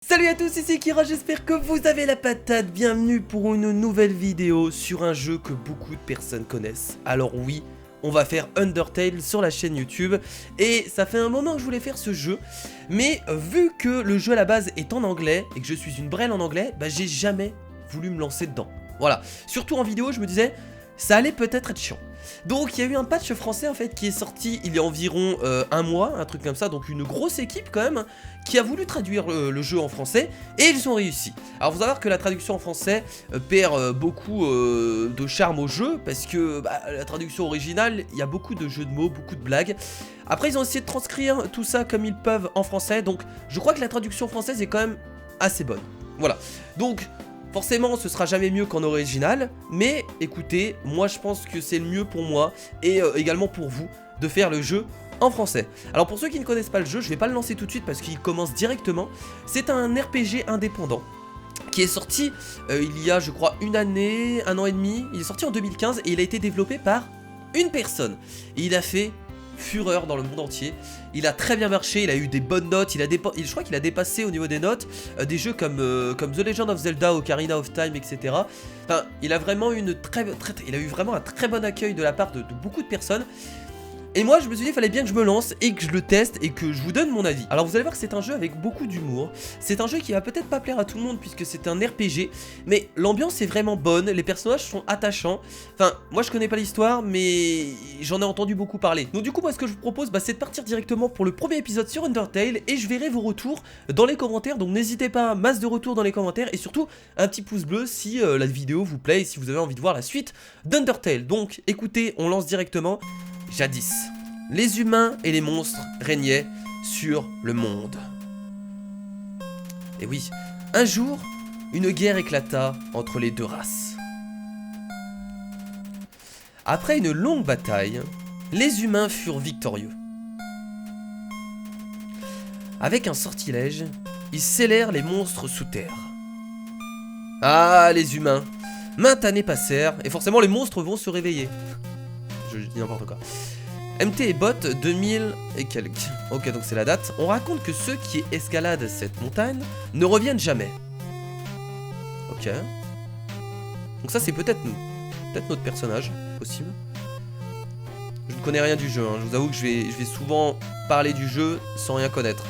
Salut à tous, ici Kira, j'espère que vous avez la patate. Bienvenue pour une nouvelle vidéo sur un jeu que beaucoup de personnes connaissent. Alors oui, on va faire Undertale sur la chaîne YouTube. Et ça fait un moment que je voulais faire ce jeu. Mais vu que le jeu à la base est en anglais et que je suis une brêle en anglais, bah j'ai jamais voulu me lancer dedans. Voilà, surtout en vidéo, je me disais, ça allait peut-être être chiant. Donc il y a eu un patch français en fait qui est sorti il y a environ un mois, un truc comme ça, donc une grosse équipe quand même qui a voulu traduire le jeu en français et ils ont réussi. Alors faut savoir que la traduction en français perd beaucoup de charme au jeu parce que la traduction originale, il y a beaucoup de jeux de mots, beaucoup de blagues. Après ils ont essayé de transcrire tout ça comme ils peuvent en français, donc je crois que la traduction française est quand même assez bonne. Voilà, donc forcément ce sera jamais mieux qu'en original, mais écoutez, moi je pense que c'est le mieux pour moi et également pour vous de faire le jeu en français. Alors pour ceux qui ne connaissent pas le jeu, je vais pas le lancer tout de suite parce qu'il commence directement. C'est un RPG indépendant qui est sorti il y a je crois une année, un an et demi. Il est sorti en 2015 et il a été développé par une personne. Et il a fait fureur dans le monde entier. Il a très bien marché, il a eu des bonnes notes, je crois qu'il a dépassé au niveau des notes des jeux comme The Legend of Zelda, Ocarina of Time, etc. Enfin, il a vraiment eu vraiment un très bon accueil de la part de beaucoup de personnes. Et moi je me suis dit il fallait bien que je me lance et que je le teste et que je vous donne mon avis. Alors vous allez voir que c'est un jeu avec beaucoup d'humour. C'est un jeu qui va peut-être pas plaire à tout le monde puisque c'est un RPG, mais l'ambiance est vraiment bonne, les personnages sont attachants. Enfin moi je connais pas l'histoire mais j'en ai entendu beaucoup parler. Donc du coup moi ce que je vous propose c'est de partir directement pour le premier épisode sur Undertale et je verrai vos retours dans les commentaires. Donc n'hésitez pas, masse de retours dans les commentaires et surtout un petit pouce bleu si la vidéo vous plaît et si vous avez envie de voir la suite d'Undertale. Donc écoutez, on lance directement. Jadis, les humains et les monstres régnaient sur le monde. Et oui, un jour, une guerre éclata entre les deux races. Après une longue bataille, les humains furent victorieux. Avec un sortilège, ils scellèrent les monstres sous terre. Ah, les humains, maintes années passèrent, et forcément les monstres vont se réveiller. Je dis n'importe quoi. MT et bot 2000 et quelques. Ok, donc c'est la date. On raconte que ceux qui escaladent cette montagne ne reviennent jamais. Ok. Donc ça c'est peut-être nous. Peut-être notre personnage, possible. Je ne connais rien du jeu, hein. Je vous avoue que je vais souvent parler du jeu sans rien connaître.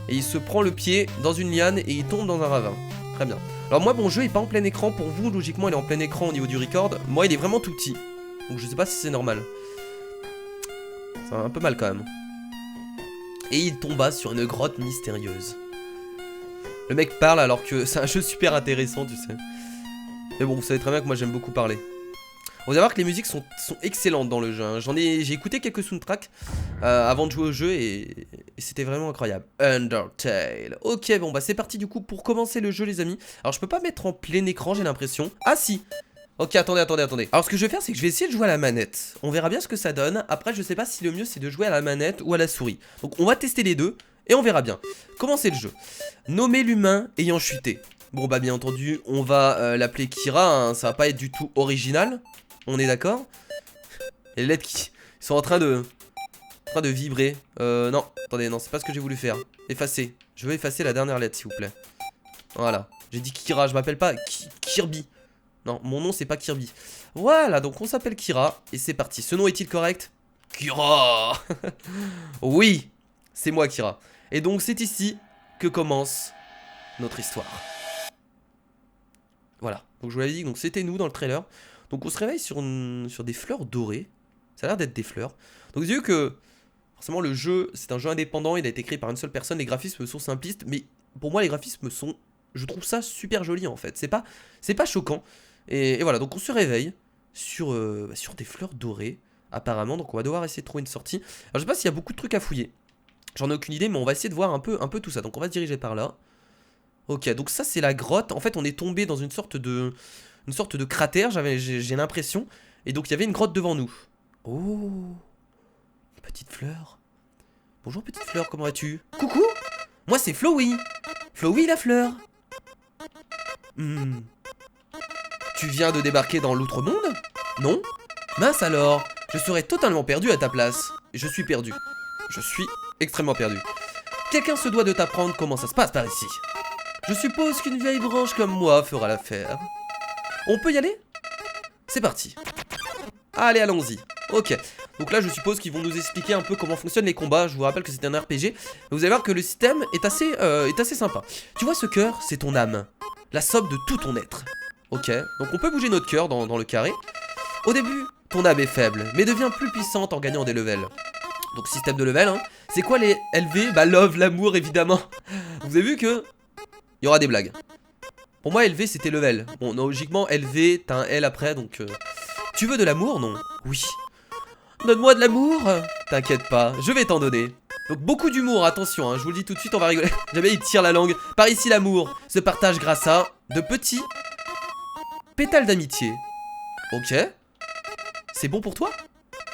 Et il se prend le pied dans une liane et il tombe dans un ravin. Très bien. Alors moi mon jeu est pas en plein écran. Pour vous logiquement il est en plein écran au niveau du record. Moi il est vraiment tout petit. Donc je sais pas si c'est normal. C'est un peu mal quand même. Et il tomba sur une grotte mystérieuse. Le mec parle alors que c'est un jeu super intéressant, tu sais. Mais bon, vous savez très bien que moi j'aime beaucoup parler. On va savoir que les musiques sont excellentes dans le jeu, hein. J'ai écouté quelques soundtracks avant de jouer au jeu et c'était vraiment incroyable. Undertale. Ok, bon bah c'est parti du coup pour commencer le jeu les amis. Alors je peux pas mettre en plein écran j'ai l'impression. Ah si. Ok, attendez. Alors ce que je vais faire, c'est que je vais essayer de jouer à la manette. On verra bien ce que ça donne. Après, je sais pas si le mieux, c'est de jouer à la manette ou à la souris. Donc on va tester les deux et on verra bien. Commencez le jeu. Nommer l'humain ayant chuté. Bon bah bien entendu, on va l'appeler Kira, hein. Ça va pas être du tout original. On est d'accord? Et les lettres qui sont en train de vibrer. Non, attendez, non, c'est pas ce que j'ai voulu faire. Effacer. Je veux effacer la dernière lettre, s'il vous plaît. Voilà. J'ai dit Kira, je m'appelle pas Kirby. Non, mon nom c'est pas Kirby. Voilà, donc on s'appelle Kira et c'est parti. Ce nom est-il correct? Kira. Oui, c'est moi Kira. Et donc c'est ici que commence notre histoire. Voilà, donc je vous l'avais dit, donc c'était nous dans le trailer. Donc on se réveille sur des fleurs dorées. Ça a l'air d'être des fleurs. Donc vous avez vu que forcément le jeu, c'est un jeu indépendant. Il a été créé par une seule personne. Les graphismes sont simplistes, mais pour moi les graphismes sont... Je trouve ça super joli en fait. C'est pas choquant. Et voilà, donc on se réveille sur des fleurs dorées, apparemment. Donc on va devoir essayer de trouver une sortie. Alors je sais pas s'il y a beaucoup de trucs à fouiller. J'en ai aucune idée, mais on va essayer de voir un peu tout ça. Donc on va se diriger par là. Ok, donc ça c'est la grotte. En fait on est tombé dans une sorte de cratère, j'ai l'impression. Et donc il y avait une grotte devant nous. Oh, petite fleur. Bonjour petite fleur, comment vas-tu? Coucou. Moi c'est Flowey. Flowey la fleur. Tu viens de débarquer dans l'outre-monde? Non? Mince alors, je serais totalement perdu à ta place. Je suis perdu. Je suis extrêmement perdu. Quelqu'un se doit de t'apprendre comment ça se passe par ici. Je suppose qu'une vieille branche comme moi fera l'affaire. On peut y aller? C'est parti. Allez, allons-y. Ok. Donc là, je suppose qu'ils vont nous expliquer un peu comment fonctionnent les combats. Je vous rappelle que c'est un RPG. Vous allez voir que le système est assez sympa. Tu vois, ce cœur, c'est ton âme. La somme de tout ton être. Ok. Donc on peut bouger notre cœur dans le carré. Au début, ton âme est faible, mais devient plus puissante en gagnant des levels. Donc système de level, hein. C'est quoi les LV? Bah love, l'amour, évidemment. Vous avez vu que il y aura des blagues. Pour moi, LV, c'était level. Bon, non, logiquement, LV, t'as un L après, donc... Tu veux de l'amour, non? Oui. Donne-moi de l'amour. T'inquiète pas, je vais t'en donner. Donc beaucoup d'humour, attention, hein, je vous le dis tout de suite, on va rigoler. Jamais il tire la langue. Par ici, l'amour se partage grâce à de petits pétales d'amitié. Ok. C'est bon pour toi?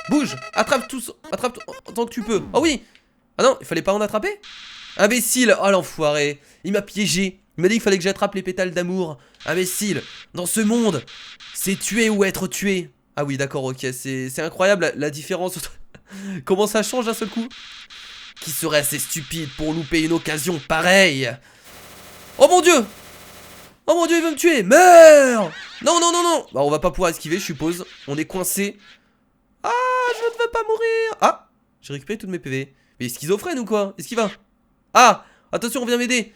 Bouge, attrape tous, attrape autant que tu peux. Oh oui. Ah non, il fallait pas en attraper? Imbécile, oh l'enfoiré. Il m'a piégé. Il m'a dit qu'il fallait que j'attrape les pétales d'amour. Imbécile, dans ce monde, c'est tuer ou être tué. Ah oui, d'accord, ok, c'est incroyable la différence. Comment ça change d'un seul coup? Qui serait assez stupide pour louper une occasion pareille? Oh mon dieu! Oh mon dieu, il veut me tuer! Meurs! Non, non, non, non! Bah, on va pas pouvoir esquiver, je suppose. On est coincé. Ah, je ne veux pas mourir! Ah! J'ai récupéré toutes mes PV. Mais schizophrène ou quoi? Est-ce qu'il va? Ah! Attention, on vient m'aider!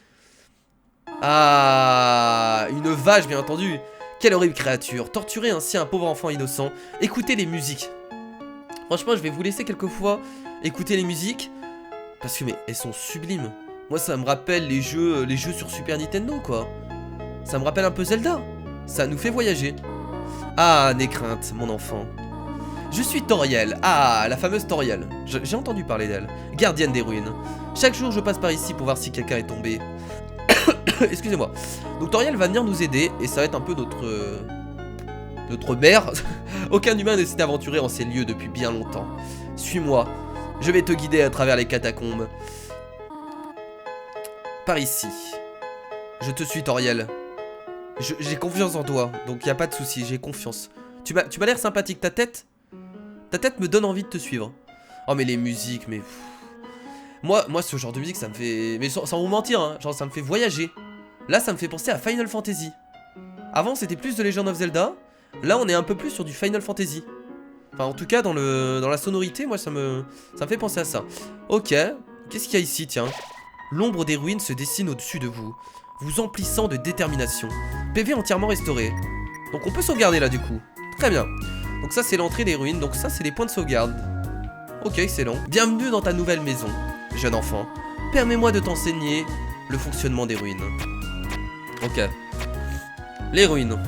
Ah! Une vache, bien entendu! Quelle horrible créature! Torturer ainsi un pauvre enfant innocent. Écoutez les musiques. Franchement, je vais vous laisser quelquefois écouter les musiques. Parce que, mais, elles sont sublimes. Moi, ça me rappelle les jeux sur Super Nintendo, quoi. Ça me rappelle un peu Zelda. Ça nous fait voyager. Ah, n'aie crainte, mon enfant. Je suis Toriel. Ah, la fameuse Toriel. J'ai entendu parler d'elle. Gardienne des ruines. Chaque jour, je passe par ici pour voir si quelqu'un est tombé. Excusez-moi. Donc Toriel va venir nous aider. Et ça va être un peu notre mère. Aucun humain ne s'est aventuré en ces lieux depuis bien longtemps. Suis-moi. Je vais te guider à travers les catacombes. Par ici. Je te suis, Toriel. J'ai confiance en toi. Donc y a pas de souci, j'ai confiance. Tu m'as l'air sympathique. Ta tête me donne envie de te suivre. Oh mais les musiques, mais... Moi ce genre de musique, ça me fait... Mais sans vous mentir, hein, genre ça me fait voyager. Là, ça me fait penser à Final Fantasy. Avant, c'était plus de Legend of Zelda. Là, on est un peu plus sur du Final Fantasy. Enfin, en tout cas, dans la sonorité, moi, ça me fait penser à ça. Ok. Qu'est-ce qu'il y a ici, tiens? L'ombre des ruines se dessine au-dessus de vous, vous emplissant de détermination. PV entièrement restauré. Donc, on peut sauvegarder, là, du coup. Très bien. Donc, ça, c'est l'entrée des ruines. Donc, ça, c'est les points de sauvegarde. Ok, excellent. Bienvenue dans ta nouvelle maison, jeune enfant. Permets-moi de t'enseigner le fonctionnement des ruines. Ok. Les ruines.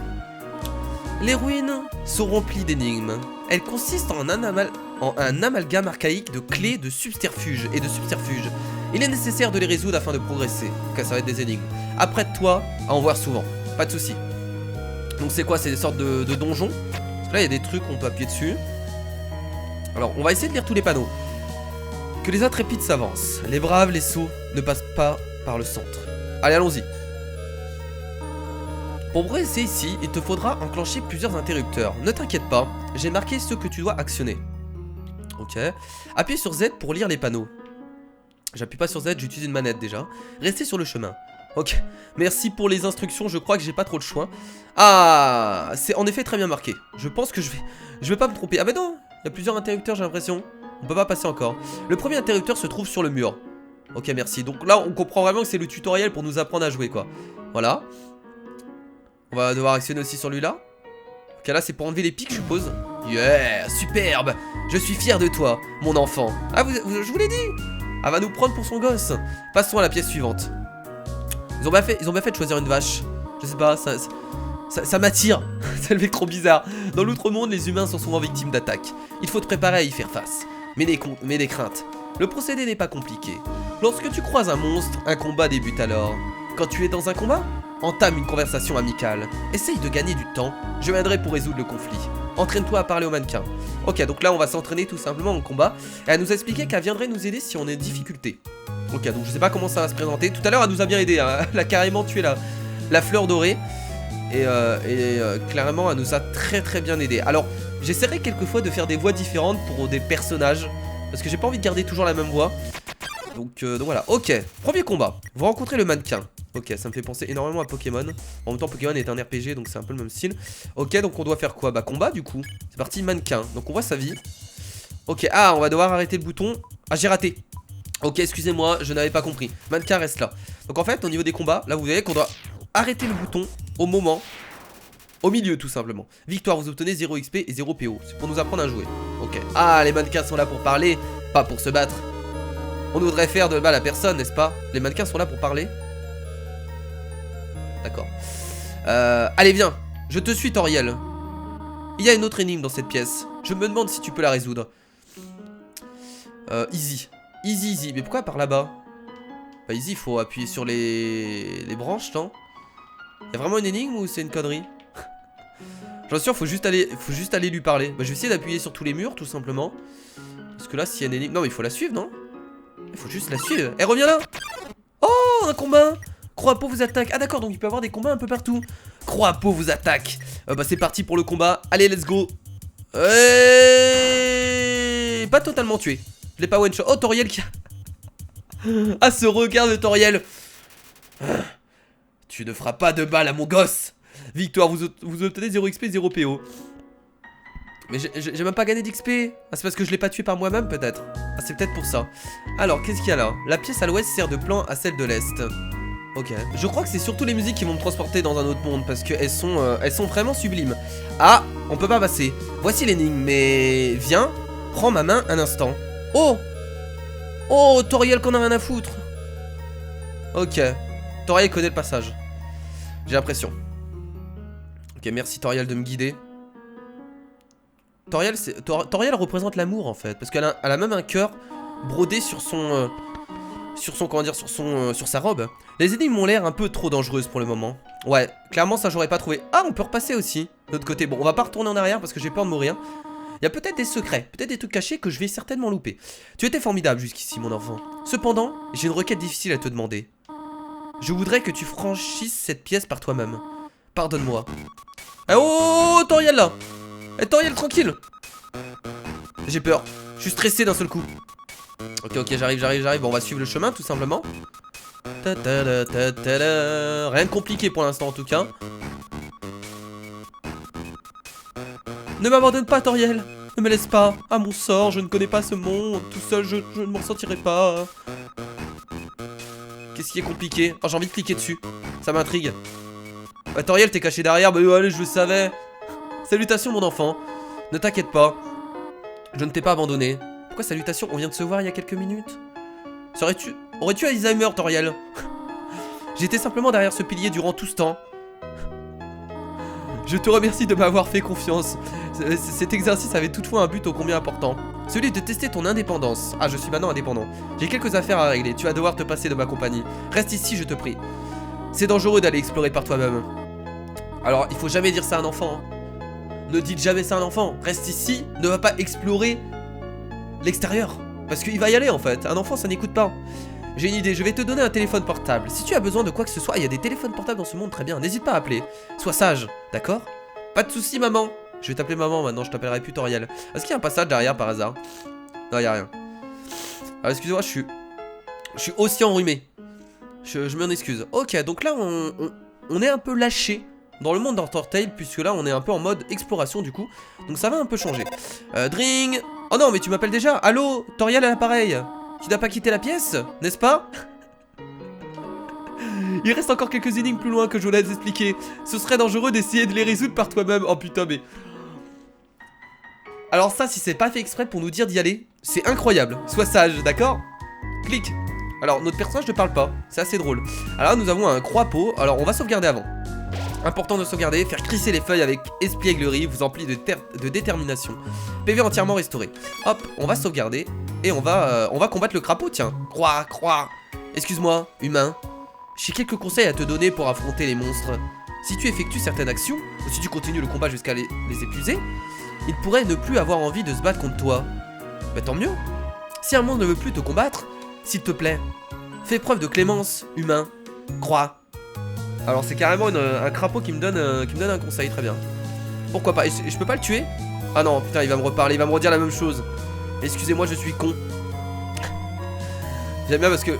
Les ruines sont remplies d'énigmes. Elles consistent en un amalgame archaïque de clés, de subterfuges et de subterfuges. Il est nécessaire de les résoudre afin de progresser. Ok, ça va être des énigmes. Apprête-toi à en voir souvent. Pas de soucis. Donc c'est quoi? C'est des sortes de donjons. Parce que là, il y a des trucs qu'on peut appuyer dessus. Alors, on va essayer de lire tous les panneaux. Que les intrépides s'avancent. Les braves, les sots ne passent pas par le centre. Allez, allons-y. Pour progresser ici, il te faudra enclencher plusieurs interrupteurs. Ne t'inquiète pas, j'ai marqué ceux que tu dois actionner. Ok. Appuie sur Z pour lire les panneaux. J'appuie pas sur Z, j'utilise une manette déjà. Restez sur le chemin. Ok. Merci pour les instructions, je crois que j'ai pas trop le choix. Ah, c'est en effet très bien marqué. Je pense que je vais pas me tromper. Ah bah non, il y a plusieurs interrupteurs, j'ai l'impression. On peut pas passer encore. Le premier interrupteur se trouve sur le mur. Ok, merci. Donc là, on comprend vraiment que c'est le tutoriel pour nous apprendre à jouer, quoi. Voilà. On va devoir actionner aussi sur lui-là. Ok, là, c'est pour enlever les pics, je suppose. Yeah, superbe. Je suis fier de toi, mon enfant. Ah, je vous l'ai dit. Elle va nous prendre pour son gosse. Passons à la pièce suivante. Ils ont bien fait de choisir une vache. Je sais pas, ça m'attire. C'est le mec trop bizarre. Dans l'outre-monde, les humains sont souvent victimes d'attaques. Il faut te préparer à y faire face. Mais des craintes. Le procédé n'est pas compliqué. Lorsque tu croises un monstre, un combat débute alors. Quand tu es dans un combat, entame une conversation amicale. Essaye de gagner du temps. Je viendrai pour résoudre le conflit. Entraîne-toi à parler au mannequin. Ok, donc là on va s'entraîner tout simplement en combat. Et elle nous a expliqué qu'elle viendrait nous aider si on est en difficulté. Ok, donc je sais pas comment ça va se présenter. Tout à l'heure elle nous a bien aidé, hein. Elle a carrément tué la fleur dorée. Et clairement elle nous a très bien aidé. Alors j'essaierai quelquefois de faire des voix différentes pour des personnages, parce que j'ai pas envie de garder toujours la même voix. Donc voilà, ok. Premier combat. Vous rencontrez le mannequin. Ok, ça me fait penser énormément à Pokémon. En même temps, Pokémon est un RPG, donc c'est un peu le même style. Ok, donc on doit faire quoi? Bah combat du coup. C'est parti, mannequin. Donc on voit sa vie. Ok, ah, on va devoir arrêter le bouton. Ah, j'ai raté. Ok, excusez-moi, je n'avais pas compris. Mannequin reste là. Donc en fait, au niveau des combats, là vous voyez qu'on doit arrêter le bouton au moment, au milieu tout simplement. Victoire, vous obtenez 0 XP et 0 PO. C'est pour nous apprendre à jouer. Ok. Ah, les mannequins sont là pour parler, pas pour se battre. On ne voudrait faire de mal à personne, n'est-ce pas? Les mannequins sont là pour parler. D'accord. Allez, viens. Je te suis, Toriel. Il y a une autre énigme dans cette pièce. Je me demande si tu peux la résoudre. Easy. Easy. Mais pourquoi par là-bas? Bah easy, il faut appuyer sur les branches, non? Y'a vraiment une énigme ou c'est une connerie? J'en suis sûr, faut juste aller lui parler. Bah je vais essayer d'appuyer sur tous les murs, tout simplement. Parce que là, s'il y a une énigme... Non, mais il faut la suivre, non? Il faut juste la suivre. Elle revient là. Oh, un combat. Croix-peau vous attaque. Ah d'accord, donc il peut y avoir des combats un peu partout. Croix-peau vous attaque. Bah c'est parti pour le combat. Allez, let's go. Pas totalement tué. Je l'ai pas one shot. Oh, Toriel qui a... Ah, ce regard de Toriel. Tu ne feras pas de balle à mon gosse. Victoire, vous obtenez 0 XP, 0 PO. Mais j'ai même pas gagné d'XP. Ah, c'est parce que je l'ai pas tué par moi-même, peut-être. Ah, c'est peut-être pour ça. Alors, qu'est-ce qu'il y a là? La pièce à l'ouest sert de plan à celle de l'est. Ok. Je crois que c'est surtout les musiques qui vont me transporter dans un autre monde, parce qu'elles sont vraiment sublimes. Ah, on peut pas passer. Voici l'énigme, mais... Viens, prends ma main un instant. Oh! Oh, Toriel qu'on a rien à foutre. Ok. Toriel connaît le passage. J'ai l'impression. Ok, merci Toriel de me guider. Toriel représente l'amour en fait, parce qu'elle a même un cœur brodé sur son, comment dire, sur sa robe. Les énigmes ont l'air un peu trop dangereuses pour le moment. Ouais, clairement ça j'aurais pas trouvé. Ah, on peut repasser aussi. De l'autre côté, bon, on va pas retourner en arrière parce que j'ai peur de mourir. Il y a peut-être des secrets, peut-être des trucs cachés que je vais certainement louper. Tu étais formidable jusqu'ici, mon enfant. Cependant, j'ai une requête difficile à te demander. Je voudrais que tu franchisses cette pièce par toi-même. Pardonne-moi. Eh oh, Toriel là. Eh Toriel, tranquille. J'ai peur. Je suis stressé d'un seul coup. Ok, j'arrive. Bon, on va suivre le chemin tout simplement. Rien de compliqué pour l'instant en tout cas. Ne m'abandonne pas, Toriel. Ne me laisse pas. À mon sort, je ne connais pas ce monde. Tout seul, je ne m'en sortirai pas. Qu'est-ce qui est compliqué? Oh, j'ai envie de cliquer dessus. Ça m'intrigue. Bah, Toriel, t'es caché derrière. Bah, allez, je le savais. Salutations, mon enfant. Ne t'inquiète pas. Je ne t'ai pas abandonné. Pourquoi salutations? On vient de se voir il y a quelques minutes. Aurais-tu Alzheimer, Toriel? J'étais simplement derrière ce pilier durant tout ce temps. Je te remercie de m'avoir fait confiance. Cet exercice avait toutefois un but ô combien important. Celui de tester ton indépendance. Ah, je suis maintenant indépendant. J'ai quelques affaires à régler. Tu vas devoir te passer de ma compagnie. Reste ici, je te prie. C'est dangereux d'aller explorer par toi-même. Alors, il faut jamais dire ça à un enfant. Hein. Ne dites jamais ça à un enfant. Reste ici, ne va pas explorer l'extérieur. Parce qu'il va y aller en fait. Un enfant, ça n'écoute pas. J'ai une idée, je vais te donner un téléphone portable. Si tu as besoin de quoi que ce soit, il y a des téléphones portables dans ce monde, très bien. N'hésite pas à appeler. Sois sage, d'accord? Pas de soucis, maman. Je vais t'appeler maman maintenant, je t'appellerai plus Toriel. Est-ce qu'il y a un passage derrière par hasard? Non, il n'y a rien. Alors, excusez-moi, je suis aussi enrhumé. Je m'en excuse. Ok, donc là, on est un peu lâché dans le monde d'Undertale, puisque là, on est un peu en mode exploration du coup. Donc ça va un peu changer. Dring. Oh non, mais tu m'appelles déjà. Allô, Toriel à l'appareil. Tu n'as pas quitté la pièce, n'est-ce pas? Il reste encore quelques énigmes plus loin que je voulais t'expliquer. Ce serait dangereux d'essayer de les résoudre par toi-même. Oh putain, mais... Alors ça, si c'est pas fait exprès pour nous dire d'y aller, c'est incroyable. Sois sage, d'accord? Clique. Alors, notre personnage ne parle pas. C'est assez drôle. Alors, nous avons un croix-peau. Alors, on va sauvegarder avant. Important de sauvegarder. Faire crisser les feuilles avec espièglerie vous emplit de détermination. PV entièrement restauré. Hop, on va sauvegarder. Et on va combattre le crapaud, tiens. Croix. Excuse-moi, humain. J'ai quelques conseils à te donner pour affronter les monstres. Si tu effectues certaines actions, ou si tu continues le combat jusqu'à les épuiser, ils pourraient ne plus avoir envie de se battre contre toi. Bah tant mieux. Si un monstre ne veut plus te combattre, s'il te plaît, fais preuve de clémence, humain. Croix. Alors c'est carrément un crapaud qui me donne un conseil, très bien. Pourquoi pas? Je peux pas le tuer? Ah non, putain, il va me reparler, il va me redire la même chose. Excusez-moi, je suis con. J'aime bien parce que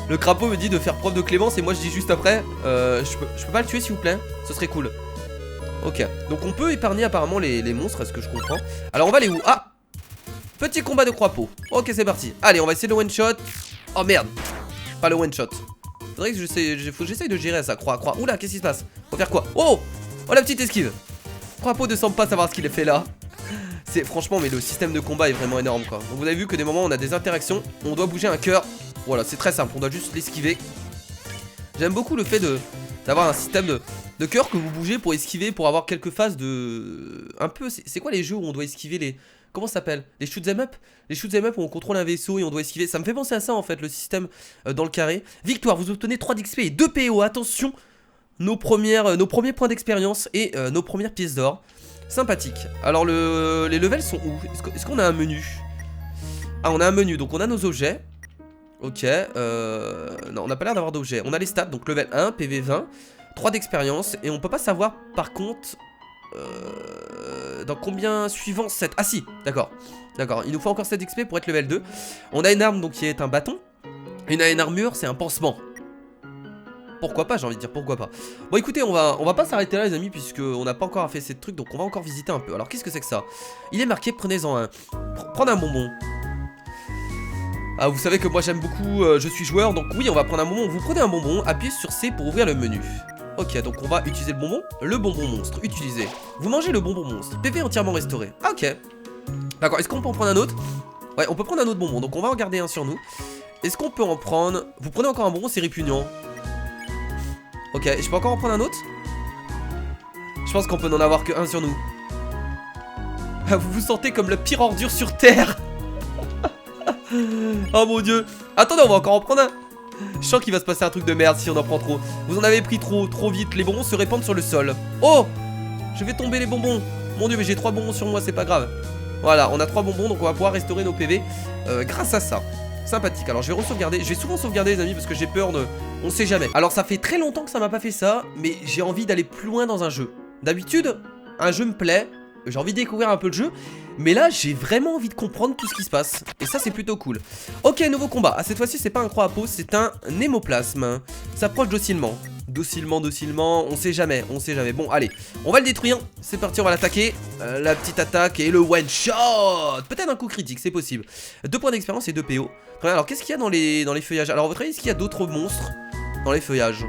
le crapaud me dit de faire preuve de clémence et moi je dis juste après je peux pas le tuer s'il vous plaît. Ce serait cool. Ok, donc on peut épargner apparemment les monstres, est-ce que je comprends. Alors on va aller où? Ah, petit combat de crapaud. Ok, c'est parti. Allez, on va essayer le one shot. Oh merde, pas le one shot. Faudrait que j'essaye de gérer ça. Croix. Oula, qu'est-ce qui se passe? Faut faire quoi? Oh la petite esquive. Crapaud ne semble pas savoir ce qu'il fait là. C'est franchement, mais le système de combat est vraiment énorme quoi. Donc vous avez vu que des moments on a des interactions, on doit bouger un cœur. Voilà, c'est très simple, on doit juste l'esquiver. J'aime beaucoup le fait d'avoir un système de cœur que vous bougez pour esquiver, pour avoir quelques phases de... Un peu, c'est quoi les jeux où on doit esquiver les... Comment ça s'appelle? Les shoot'em up? Les shoot'em up où on contrôle un vaisseau et on doit esquiver. Ça me fait penser à ça en fait, le système dans le carré. Victoire, vous obtenez 3 d'XP et 2 PO. Attention, nos premiers points d'expérience et nos premières pièces d'or. Sympathique. Alors les levels sont où? Est-ce qu'on a un menu? Ah, on a un menu, donc on a nos objets. Ok, non, on n'a pas l'air d'avoir d'objets. On a les stats, donc level 1, PV 20, 3 d'expérience. Et on peut pas savoir par contre dans combien suivant 7. Ah si, d'accord, il nous faut encore 7 XP pour être level 2. On a une arme donc qui est un bâton. Et on a une armure, c'est un pansement. Pourquoi pas, j'ai envie de dire, pourquoi pas. Bon écoutez, on va pas s'arrêter là les amis, puisque on n'a pas encore fait ces trucs. Donc on va encore visiter un peu. Alors qu'est-ce que c'est que ça? Il est marqué, prenez-en un. Prendre un bonbon. Ah, vous savez que moi j'aime beaucoup, je suis joueur, donc oui, on va prendre un bonbon. Vous prenez un bonbon, appuyez sur C pour ouvrir le menu. Ok, donc on va utiliser le bonbon monstre, utilisez. Vous mangez le bonbon monstre, PV entièrement restauré. Ah, ok. D'accord, est-ce qu'on peut en prendre un autre? Ouais, on peut prendre un autre bonbon, donc on va en garder un sur nous. Est-ce qu'on peut en prendre... Vous prenez encore un bonbon, c'est répugnant. Ok, je peux encore en prendre un autre? Je pense qu'on peut n'en avoir que un sur nous. Ah, vous vous sentez comme la pire ordure sur Terre. Oh mon dieu. Attendez, on va encore en prendre un. Je sens qu'il va se passer un truc de merde si on en prend trop. Vous en avez pris trop vite. Les bonbons se répandent sur le sol. Oh, je vais tomber les bonbons. Mon dieu, mais j'ai 3 bonbons sur moi, c'est pas grave. Voilà, on a 3 bonbons, donc on va pouvoir restaurer nos PV grâce à ça. Sympathique. Alors je vais re-sauvegarder. Je vais souvent sauvegarder les amis parce que j'ai peur de... On sait jamais. Alors ça fait très longtemps que ça m'a pas fait ça, mais j'ai envie d'aller plus loin dans un jeu. D'habitude, un jeu me plaît, j'ai envie de découvrir un peu le jeu, mais là j'ai vraiment envie de comprendre tout ce qui se passe. Et ça c'est plutôt cool. Ok, nouveau combat. Ah, cette fois-ci c'est pas un croix à peau, c'est un hémoplasme. S'approche docilement. Docilement, on sait jamais. Bon, allez, on va le détruire. C'est parti, on va l'attaquer. La petite attaque et le one shot. Peut-être un coup critique, c'est possible. 2 points d'expérience et 2 PO. Très bien, alors qu'est-ce qu'il y a dans les feuillages? Alors, à votre avis, est-ce qu'il y a d'autres monstres dans les feuillages?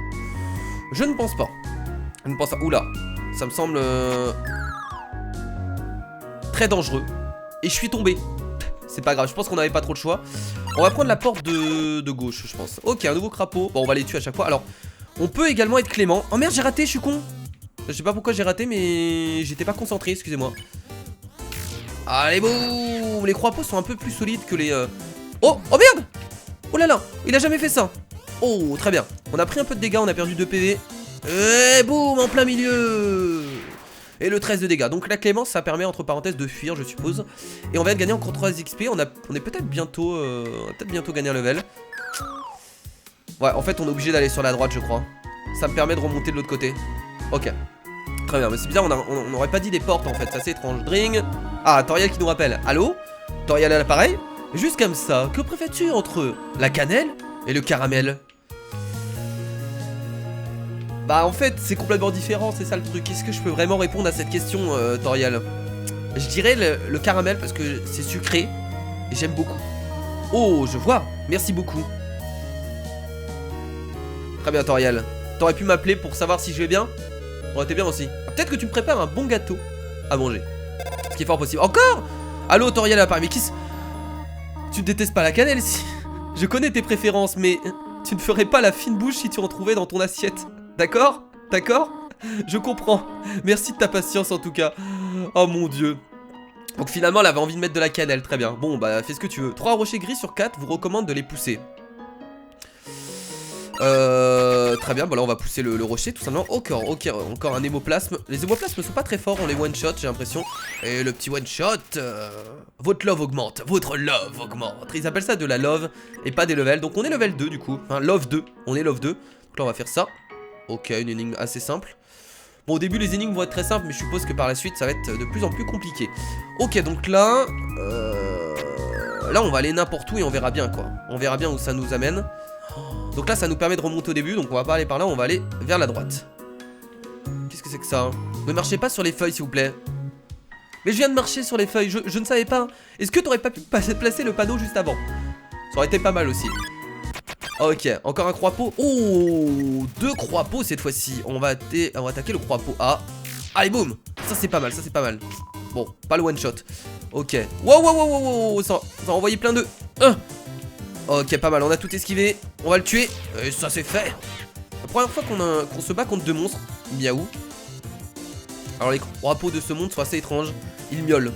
Je ne pense pas. Oula, ça me semble très dangereux. Et je suis tombé. C'est pas grave, je pense qu'on n'avait pas trop le choix. On va prendre la porte de gauche, je pense. Ok, un nouveau crapaud. Bon, on va les tuer à chaque fois. Alors, on peut également être clément. Oh merde, j'ai raté, je suis con. Je sais pas pourquoi j'ai raté, mais j'étais pas concentré, excusez-moi. Allez, boum. Les crapaud sont un peu plus solides que les... Oh merde. Oh là là, il a jamais fait ça. Oh, très bien. On a pris un peu de dégâts, on a perdu 2 PV. Et boum, en plein milieu. Et le 13 de dégâts. Donc la clémence, ça permet entre parenthèses de fuir, je suppose. Et on va gagner encore 3 XP. On est peut-être bientôt... on va peut-être bientôt gagner un level. Ouais, en fait, on est obligé d'aller sur la droite, je crois. Ça me permet de remonter de l'autre côté. Ok. Très bien, mais c'est bizarre, on n'aurait pas dit des portes, en fait. C'est assez étrange. Dring. Ah, Toriel qui nous rappelle. Allô? Toriel à l'appareil? Juste comme ça, que préfères-tu entre la cannelle et le caramel? Bah, en fait, c'est complètement différent, c'est ça le truc. Est-ce que je peux vraiment répondre à cette question, Toriel? Je dirais le caramel parce que c'est sucré et j'aime beaucoup. Oh, je vois. Merci beaucoup. Très bien, Toriel. T'aurais pu m'appeler pour savoir si je vais bien? Ça aurait été bien aussi. Ah, peut-être que tu me prépares un bon gâteau à manger. Ce qui est fort possible. Encore? Allô, Toriel à Paris. Mais qui... Tu ne détestes pas la cannelle si... Je connais tes préférences, mais... Tu ne ferais pas la fine bouche si tu en trouvais dans ton assiette. D'accord? D'accord? Je comprends. Merci de ta patience en tout cas. Oh mon dieu. Donc finalement, elle avait envie de mettre de la cannelle. Très bien. Bon, bah, fais ce que tu veux. 3 rochers gris sur 4 vous recommande de les pousser. Très bien, bon là on va pousser le rocher tout simplement. Ok, encore un hémoplasme. Les hémoplasmes ne sont pas très forts, on les one shot, j'ai l'impression. Et le petit one shot, votre love augmente, Ils appellent ça de la love et pas des levels. Donc on est level 2 du coup, enfin love 2, on est love 2. Donc là on va faire ça. Ok, une énigme assez simple. Bon, au début les énigmes vont être très simples, mais je suppose que par la suite ça va être de plus en plus compliqué. Ok, donc là Là on va aller n'importe où et on verra bien quoi. On verra bien où ça nous amène. Donc là ça nous permet de remonter au début. Donc on va pas aller par là, on va aller vers la droite. Qu'est-ce que c'est que ça hein? Ne marchez pas sur les feuilles s'il vous plaît. Mais je viens de marcher sur les feuilles, je ne savais pas. Est-ce que t'aurais pas pu placer le panneau juste avant? Ça aurait été pas mal aussi. Ok, encore un croix-pot. Oh, 2 croix-pots cette fois-ci. On va attaquer le croix-pot A. Allez, boum. Ça c'est pas mal, ça c'est pas mal. Bon, pas le one shot. Ok. Wow, wow, wow, wow, wow. Ça a envoyé plein de... Ok, pas mal, on a tout esquivé. On va le tuer. Et ça c'est fait. La première fois qu'on se bat contre 2 monstres. Miaou. Alors les croix-pots de ce monde sont assez étranges. Ils miaulent.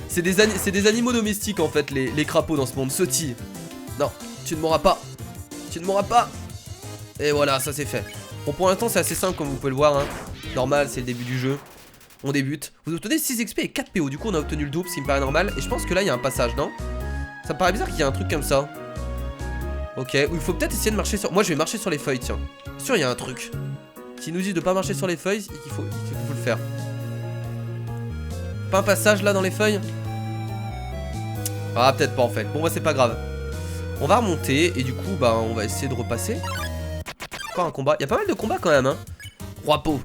C'est des animaux domestiques en fait, les crapauds dans ce monde. Sautille. Non, tu ne mourras pas. Tu ne mourras pas. Et voilà, ça c'est fait. Bon, pour l'instant c'est assez simple comme vous pouvez le voir hein. Normal, c'est le début du jeu. On débute. Vous obtenez 6 XP et 4 PO. Du coup on a obtenu le double, ce qui me paraît normal. Et je pense que là il y a un passage, non? Ça me paraît bizarre qu'il y ait un truc comme ça. Ok, ou il faut peut-être essayer de marcher sur... Moi je vais marcher sur les feuilles, tiens. Bien sûr il y a un truc. S'il nous dit de pas marcher sur les feuilles, il faut le faire. Pas un passage là dans les feuilles? Ah peut-être pas en fait. Bon bah c'est pas grave. On va remonter et du coup bah on va essayer de repasser. Encore un combat. Il y a pas mal de combats quand même hein. Croix-pot.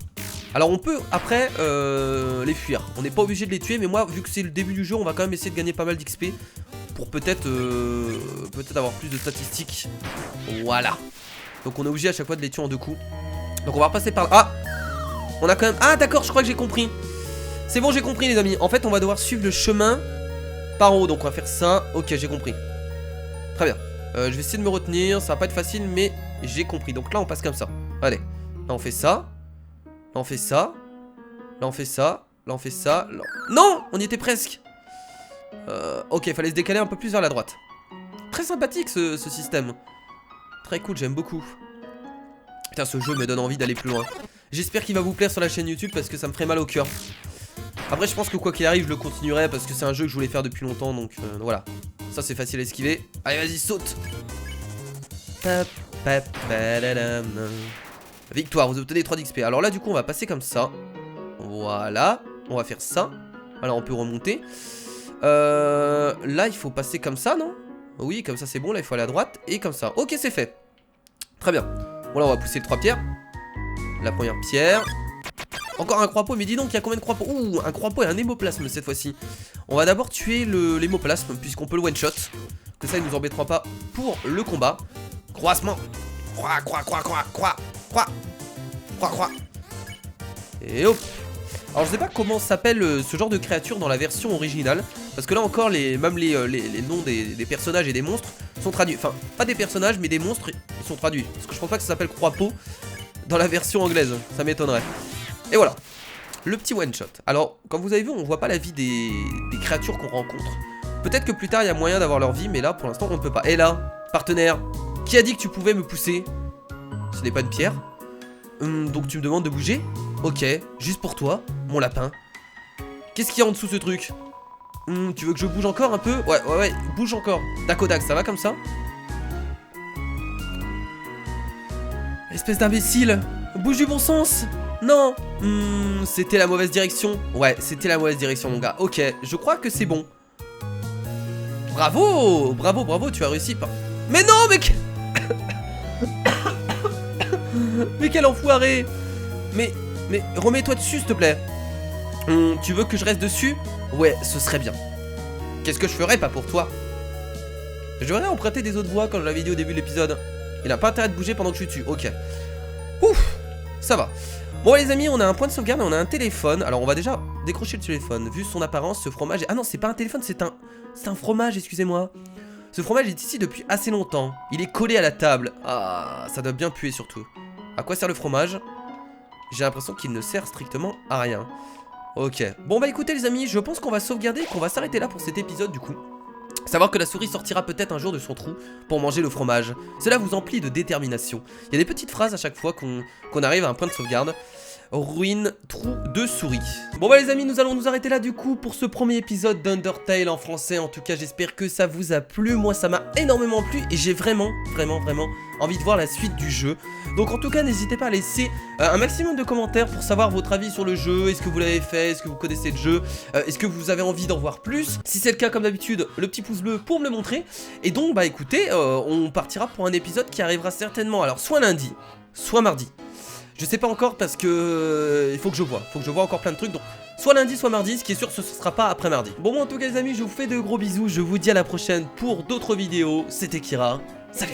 Alors on peut après les fuir. On n'est pas obligé de les tuer. Mais moi vu que c'est le début du jeu, on va quand même essayer de gagner pas mal d'XP. Pour peut-être avoir plus de statistiques. Voilà. Donc on est obligé à chaque fois de les tuer en 2 coups. Donc on va repasser par là. Ah, on a quand même... Ah d'accord, je crois que j'ai compris. C'est bon, j'ai compris les amis. En fait on va devoir suivre le chemin par en haut. Donc on va faire ça. Ok, j'ai compris. Très bien. Je vais essayer de me retenir. Ça va pas être facile mais j'ai compris. Donc là on passe comme ça. Allez. Là on fait ça. Là on fait ça. Là on fait ça. Là on fait ça. Là... Non, on y était presque. Ok, fallait se décaler un peu plus vers la droite. Très sympathique ce système. Très cool, j'aime beaucoup. Putain, ce jeu me donne envie d'aller plus loin. J'espère qu'il va vous plaire sur la chaîne YouTube parce que ça me ferait mal au cœur. Après, je pense que quoi qu'il arrive, je le continuerai parce que c'est un jeu que je voulais faire depuis longtemps. Donc voilà. Ça, c'est facile à esquiver. Allez, vas-y, saute. Victoire, vous obtenez 3 d'XP. Alors là, du coup, on va passer comme ça. Voilà. On va faire ça. Voilà, on peut remonter. Là, il faut passer comme ça, non? Oui, comme ça, c'est bon. Là, il faut aller à droite. Et comme ça. Ok, c'est fait. Très bien. Bon là on va pousser les 3 pierres. La première pierre. Encore un croix-pot, mais dis donc il y a combien de croix-pots? Ouh, un croix-pot et un hémoplasme cette fois-ci. On va d'abord tuer l'hémoplasme puisqu'on peut le one shot. Que ça il nous embêtera pas pour le combat. Croissement. Croix, croix, croix, croix, croix, croix. Croix, croix. Et hop. Alors je sais pas comment s'appelle ce genre de créature dans la version originale. Parce que là encore même les noms des personnages et des monstres sont traduits. Enfin pas des personnages mais des monstres ils sont traduits. Parce que je pense pas que ça s'appelle croix-pot dans la version anglaise. Ça m'étonnerait. Et voilà. Le petit one shot. Alors comme vous avez vu on voit pas la vie des créatures qu'on rencontre. Peut-être que plus tard il y a moyen d'avoir leur vie. Mais là pour l'instant on ne peut pas. Et là partenaire, qui a dit que tu pouvais me pousser? Ce n'est pas une pierre. Donc tu me demandes de bouger? Ok, juste pour toi, mon lapin. Qu'est-ce qu'il y a en dessous de ce truc? Tu veux que je bouge encore un peu? Ouais, bouge encore. Dakodak, ça va comme ça? Espèce d'imbécile! Bouge du bon sens! Non! C'était la mauvaise direction. Ouais, c'était la mauvaise direction, mon gars. Ok, je crois que c'est bon. Bravo! Bravo, bravo, tu as réussi. Mais non, mec! Mais quel enfoiré! Mais remets-toi dessus s'il te plaît. Tu veux que je reste dessus? Ouais, ce serait bien. Qu'est-ce que je ferais pas pour toi? Je devrais emprunter des autres voix quand je l'avais dit au début de l'épisode. Il a pas intérêt de bouger pendant que je suis dessus. Ok. Ouf, ça va. Bon les amis, on a un point de sauvegarde et on a un téléphone. Alors on va déjà décrocher le téléphone. Vu son apparence, ce fromage... Ah non, c'est pas un téléphone, c'est un fromage, excusez-moi. Ce fromage est ici depuis assez longtemps. Il est collé à la table. Ah, ça doit bien puer surtout. À quoi sert le fromage? J'ai l'impression qu'il ne sert strictement à rien. Ok. Bon bah écoutez les amis, je pense qu'on va sauvegarder et qu'on va s'arrêter là pour cet épisode du coup. Savoir que la souris sortira peut-être un jour de son trou pour manger le fromage. Cela vous emplit de détermination. Il y a des petites phrases à chaque fois qu'on arrive à un point de sauvegarde. ruine, trou de souris. Bon bah les amis, nous allons nous arrêter là du coup pour ce premier épisode d'Undertale en français. En tout cas j'espère que ça vous a plu, moi ça m'a énormément plu et j'ai vraiment envie de voir la suite du jeu. Donc en tout cas n'hésitez pas à laisser un maximum de commentaires pour savoir votre avis sur le jeu. Est-ce que vous l'avez fait, est-ce que vous connaissez le jeu, est-ce que vous avez envie d'en voir plus? Si c'est le cas, comme d'habitude, le petit pouce bleu pour me le montrer. Et donc bah écoutez, on partira pour un épisode qui arrivera certainement, alors soit lundi, soit mardi. Je sais pas encore parce que il faut que je vois encore plein de trucs, donc soit lundi soit mardi, ce qui est sûr ce sera pas après mardi. Bon moi en tout cas les amis, je vous fais de gros bisous, je vous dis à la prochaine pour d'autres vidéos, c'était Kira, salut.